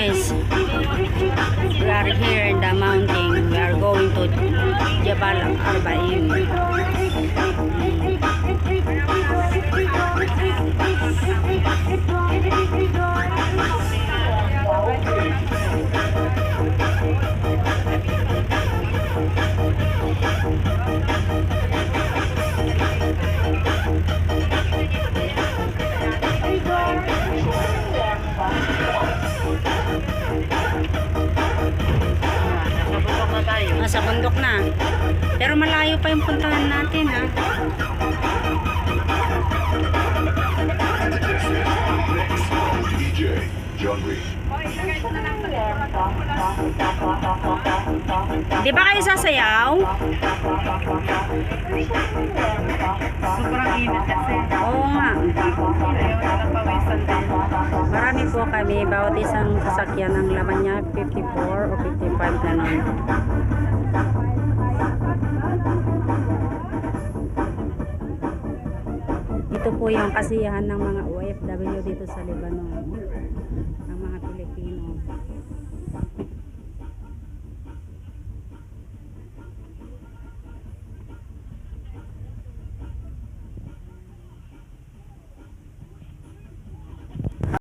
guys, we are here in the mountain. We are going to Jabal Arbaim. Nasa bundok na. Pero malayo pa yung puntahan natin, ha. Di ba kayo sasayaw? Sobrang init kasi. Oo nga. Napawisan din. Marami po kami. Bawat isang sasakyan ang laman niya 54 o 55 na nun. Ito po yung kasiyahan ng mga OFW dito sa Lebanon.